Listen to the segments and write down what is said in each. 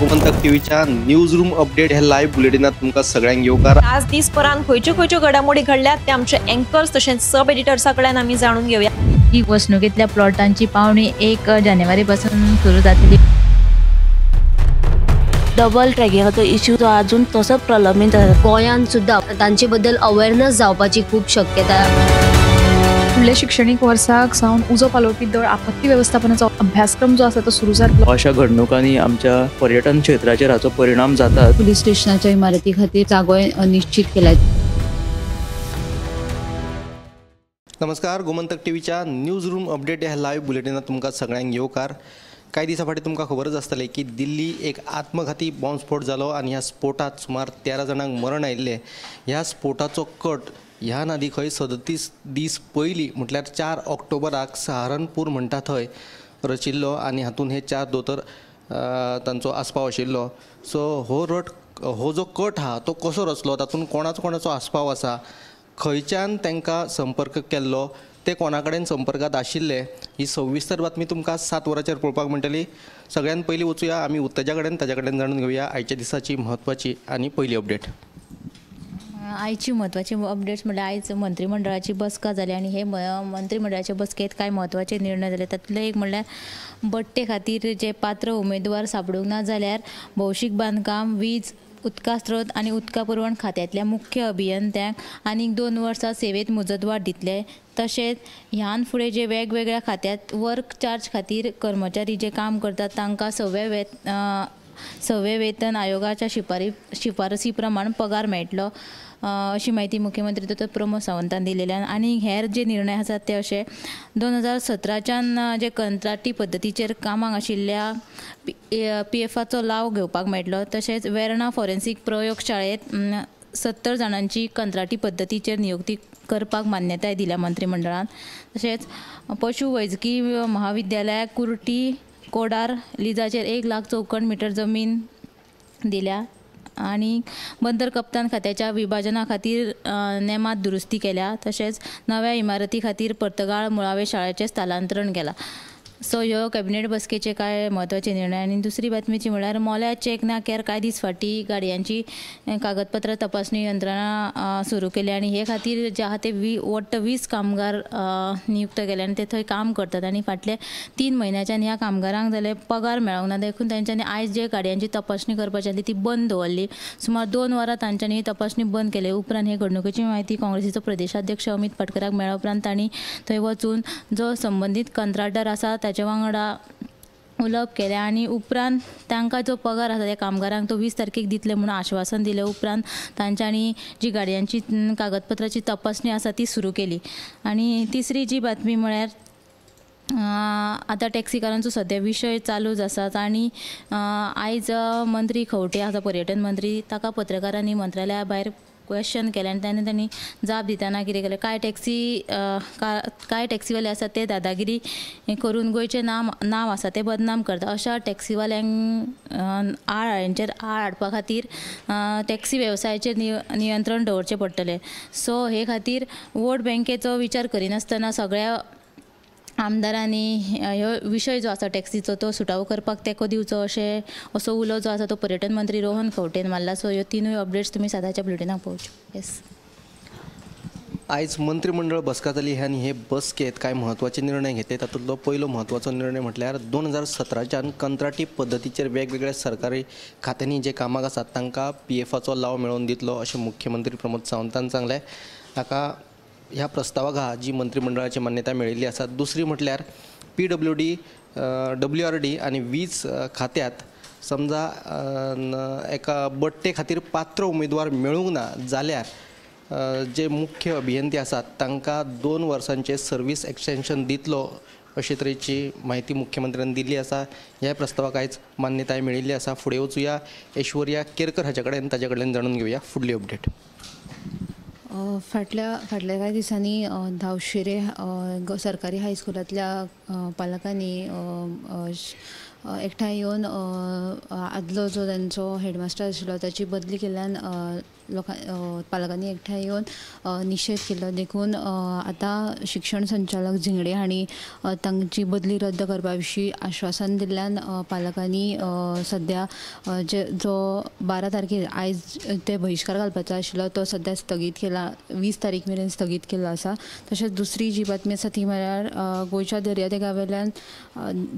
गोमंतक टीव्हीच्या news room update ह्या live बुलेटिनात तुमका सगळ्यांक येवकार। आज दिसपरान खंयच्यो घडामोडी घडल्यात ते आमचे एंकर्स तशेंच सब एडिटर्सा कडल्यान आमी जाणून घेवया। ही वसणुकेतल्या प्लॉटांची पावणी 1 जानेवारी पासून सुरू जातली। डबल ट्रॅकिंगाचो इश्यू जो अजून तसोच प्रलंबित आसा। गोंयांत सुद्दां तांचे बद्दल अवेअरनेस जावपाची खूब शक्यता। फुडल्या शिक्षणीक वर्साक सावन उजो पालोवपी दळ आपत्ती वेवस्थापनाचो अभ्यासक्रम जो आसा तो सुरू जातलो। अशा घडणुकांनी आमच्या पर्यटन क्षेत्राचेर हाचो परिणाम जाता। पुलीस स्टेशनाच्या इमारती खातीर जागो निश्चित केल्यात। नमस्कार, गोमंतक टीव्हीच्या न्यूज रूम अपडेट ह्या लाईव्ह बुलेटिनात तुमका सगळ्यांक येवकार। काही दिसा फाटीं तुमकां खबरच आसतलें की दिल्ली एक आत्मघाती बॉम्बस्फोट जालो आणि ह्या स्फोटात सुमार 13 जाणांक मरण आयिल्लें। ह्या स्फोटाचो कट ह्या नादी खंय 37 दीस पयलीं म्हटल्यार 4 ऑक्टोबराक सहारनपूर म्हणटा थंय रचिल्लो आणि हातून हे 4 दोतोर तांचो आस्पाव आशिल्लो। सो हो जो कट हा तो कसो रचलो, तातूंत कोणाचो आस्पाव आसा, खंयच्यान तांकां संपर्क केल्लो, ते कोणा कडेन संपर्कात आशिल्ले, ही सविस्तर बातमी तुमकां 7 वरांचेर पळोवपाक मेळटली। सगळ्यात पयलीं वचूया आमी उत्तेजा कडेन, ताच्या कडेन जाणून घेवया आयच्या दिसाची म्हत्वाची आणि पयली अपडेट। आयची म्हत्वाची अपडेट्स म्हळ्यार आयज मंत्रिमंडळाची बसका जाली आणि हे मंत्रिमंडळाच्या बसकेत काय म्हत्वाचे निर्णय जाले। तातूंतलो एक म्हळ्यार बट्टे खातीर जे पात्र उमेदवार सापडूंक ना जाल्यार भौशीक बांदकाम, वीज, उदका स्त्रोत आणि उदका पुरवण खात्यातल्या मुख्य अभियंत्यांक आनीक 2 वर्सां सेवेत मुजतवाड दितले। तशेंच ह्यान फुडें जे वेगवेगळ्या खात्यात वर्क चार्ज खातीर कर्मचारी जे काम करतात तांकां सव्य वेतन आयोगाच्या शिफारसी प्रमाण पगार मेळटलो, अशी माहिती मुख्यमंत्री डॉ. प्रमोद सावंतान दिलेल्यान। आणि हेर जे निर्णय आसात ते अशे 2017च्यान जे कंत्राटी पद्दतीचेर कामाक आशिल्ल्या PFचो लाव घेवपाक मेळटलो। तशेंच वेर्णा फॉरेन्सीक प्रयोगशाळेत 70 जाणांची कंत्राटी पद्दतीचेर नियुक्ती करपाक मान्यताय दिल्या मंत्रिमंडळान। तशेंच पशुवैजकी महाविद्यालयाक कुर्टी कोडार लिजाचेर 1 लाख चौखण मीटर जमीन दिल्या आणि बंदर कप्तान खात्याच्या विभाजना खातीर नेमात दुरुस्ती केल्या। तशेंच नव्या इमारती खातीर पर्तगाळ मुळावे शाळेचें स्थलांतरण केलां। सो ह्यो कॅबिनेट बसकेचे काय म्हत्वाचे निर्णय। आणि दुसरी बातमीची म्हळ्यार मोल्या चॅक नाक्यार कांय दीस फाटीं गाडयांची कागदपत्र तपासणी यंत्रणा सुरू केली आणि हे खातीर जे आहा ते वट्ट 20 कामगार नियुक्त केले आणि ते थंय काम करतात। आणि फाटले 3 म्हयन्याच्यान ह्या कामगारांक जाले पगार मेळोंक ना, देखून तांच्यांनी आयज जे गाडयांची तपासणी करपाची आसली ती बंद दवरली। सुमार 2 वरां तांच्यांनी ही तपासणी बंद केली। उपरांत हे घडणुकेची म्हायती काँग्रेसीचो प्रदेशाध्यक्ष अमित पाटकराक मेळ्ळ्या उपरांत तांणी थंय वचून जो संबंधीत कंत्राटदार आसा ताचे वांगडा उलोवप केलें आणि उपरांत तांकां जो पगार आसा त्या कामगारांक तो 20 तारखेक दितले म्हणून आश्वासन दिलें। उपरांत तांच्यांनी जी गाडयांची कागदपत्राची तपासणी आसा ती सुरू केली। आणि तिसरी जी बातमी म्हळ्यार आतां टॅक्सीकारांचो सद्या विशय चालूच आसा आणि आयज मंत्री खंवटे आसा पर्यटन मंत्री, ताका पत्रकारांनी मंत्रालया भायर क्वेश्चन केलें आणि तांणी जाप दितना कितें केलें, कांय टॅक्सीवाले आसात ते दादागिरी करून गोंयचें नांव आसा ते बदनाम करता। अशा टॅक्सीवाल्यांक हाडपा खातीर टॅक्सी वेवसायाचेर नियंत्रण दवरचें पडटलें। सो हे खातीर वोट बँकेचो विचार करिनासतना सगळ्या आमदारांनी ह्यो विशय जो आसा टॅक्सीचो तो सुटावो करपाक तेंको दिवचो असो उलो जो आसा तो पर्यटन मंत्री रोहन खंवटेन मारला। सो ह्यो तीनूय अपडेट्स तुमी सदांच्या बुलेटिनाक पळोवच्यो। येस, आयज मंत्रिमंडळ बसका जाली आणि हे बसकेत काय महत्वाचे निर्णय घेतले। तातूंतलो पयलो महत्वाचो निर्णय म्हटल्यार 2017च्यान कंत्राटी पद्दतीचेर वेगवेगळ्या सरकारी खात्यांनी जे कामाक आसात तांकां PFचो लाव मेळोवन दितलो अशें मुख्यमंत्री प्रमोद सावंतान सांगलें। ताका ह्या प्रस्तावाक जी मंत्रिमंडळाची मान्यता मेळिल्ली आसा। दुसरी म्हटल्यार PWD, WRD आणि वीज खात्यात समजा एका बट्टे खातीर पात्र उमेदवार मेळूंक ना जाल्यार जे मुख्य अभियंते आसात तांकां 2 वर्सांचे सर्वीस एक्सटेंशन दितलो अशे तरेची माहिती मुख्यमंत्र्यांनी दिल्ली आसा। ह्या प्रस्तावाक आयज मान्यताय मेळिल्ली आसा। फुडें वचूया ऐश्वर्या केरकर हाचे कडेन, ताचे कडल्यान जाणून घेवया फुडली अपडेट। फाटल्या कांय दिसांनी धावशिरे सरकारी हायस्कुलांतल्या पालकांनी एकठांय येवन आदलो जो तांचो हेडमास्टर आशिल्लो ताची बदली केल्ल्यान पालकांनी एकठांय येवन निशेध केलो. देखून आतां शिक्षण संचालक झिंगडे हांणी तांची बदली रद्द करपा विशीं आश्वासन दिल्ल्यान पालकांनी सद्या जो 12 तारखेर आयज ते बहिष्कार घालपाचो आशिल्लो तो सद्या स्थगीत केला, 20 तारीख मेरेन स्थगीत केल्लो आसा. तशेंच दुसरी जी बातमी आसा ती म्हळ्यार गोंयच्या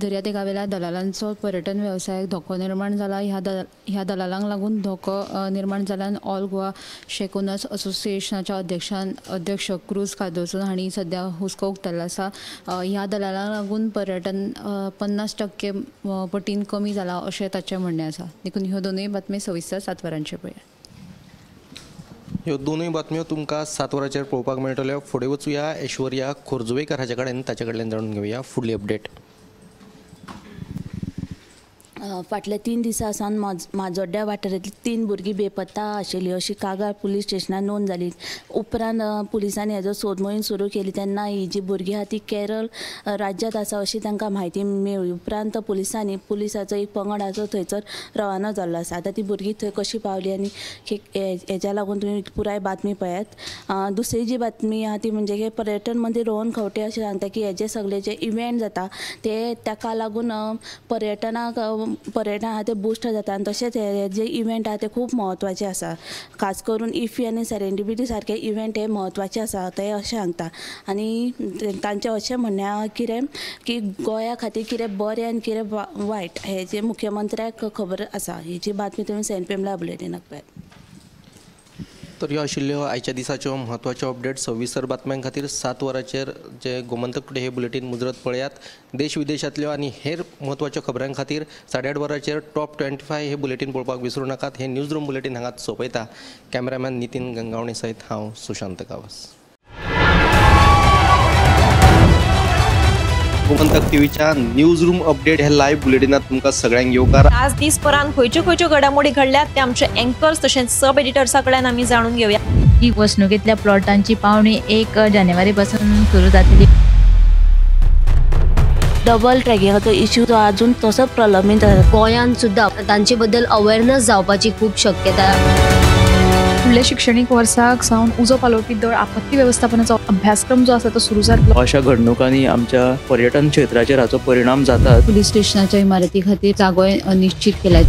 दर्यादेगावेल्या दलालांचो पर्यटन वेवसायाक धोको निर्माण जाला. ह्या दलालांक लागून धोको निर्माण जाल्ल्यान ऑल गोवा शेकोनस असोसिएशनाच्या अध्यक्ष क्रूज कार्दोजो हांणी सद्या हुस्को उक्तायल्लो आसा. ह्या दलालांक लागून पर्यटन 50% पटीन कमी जाला अशें ताचें म्हणणें आसा. देखून ह्यो दोनूय बातमी सविस्तर 7 वरांचेर पळया. ह्यो दोनूय बातम्यो तुमकां 7 वरांचेर पळोवपाक मेळटल्यो. फुडें वचूया ऐश्वर्या खोर्जवेकर हाचे कडेन, ताचे कडल्यान जाणून घेवया फुडली अपडेट. फाटल्या 3 दिसां सावन माजोड्ड्या वाठारांतली 3 भुरगीं बेपत्ता आशिल्लीं अशी कागाळ पुलीस स्टेशनान नोंद जाली. उपरांत पुलिसांनी हेजो सोद मोहीम सुरू केली तेन्ना ही जी भुरगीं आहा ती केरळ राज्यांत आसा अशी तांकां म्हायती मेळ्ळी. उपरांत पुलिसाचो एक पंगड आसा थंयसर रवानो जाल्लो आसा. आतां ती भुरगीं थंय कशी पावली आनी हेच्या लागून तुमी पुराय बातमी पळयात. दुसरी जी बातमी आहा ती म्हणजे की पर्यटन मंत्री रोहन खंवटे अशें सांगता की हेजे सगळे जे इव्हेंट जाता ते ताका लागून पर्यटन आहा ते बूस्ट जाता आनी तशेंच हे जे इव्हेंट आहा ते खूब म्हत्वाचे आसा. खास करून इफ्फी आनी सेरेंडिपिटी सारके इव्हेंट हे म्हत्वाचे आसा ते अशें सांगता. आनी तांचें अशें म्हणणें आहा कितें की गोंया खातीर कितें बरें आनी कितें वायट हे जे मुख्यमंत्र्याक खबर आसा. ही जी बातमी तुमी सेंट पेमला बुलेटिनाक पळयात. तर ह्यो आशिल्ल्यो आयच्या दिसाच्यो म्हत्वाच्यो अपडेट. सविस्तर बातम्यां खातीर 7 वरांचेर जे गोमंतक टुडे हे बुलेटीन मुजरत पळयात. देश विदेशांतल्यो आनी हेर म्हत्वाच्यो खबरां खातीर 8:30 वरांचेर टॉप 25 हे बुलेटीन पळोवपाक विसरूं नाकात. हे न्यूज रूम बुलेटीन हांगाच सोंपयता. कॅमेरामॅन नितीन गंगावणे सयत हांव सुशांत गावस. गोमंतक टीव्हीच्या न्यूज रूम अपडेट हे लायव्ह बुलेटिनात तुमकां सगळ्यांक येवकार. आज दिसभरान खंयच्यो घडामोडी घडल्यात ते आमचे एंकर्स तशेंच सब एडिटर्सा कडल्यान आमी जाणून घेवया. ही वसणुकेंतल्या प्लॉटांची पावणी 1 जानेवारी पासून सुरू जातली. डबल ट्रॅकिंगाचो इश्यू जो अजून तसोच प्रलंबीत आसा. गोंयांत सुद्दां तांचे बद्दल अवेअरनेस जावपाची खूब शक्यता. फुडल्या शिक्षणीक वर्साक सावन उजो पालोवपी दळ आपत्ती वेवस्थापनाचो अभ्यासक्रम जो आसा तो सुरू जातलो. अशा घडणुकांनी आमच्या पर्यटन क्षेत्राचेर हाचो परिणाम जाता. पुलीस स्टेशनाच्या इमारती खातीर जागो निश्चित केल्यात.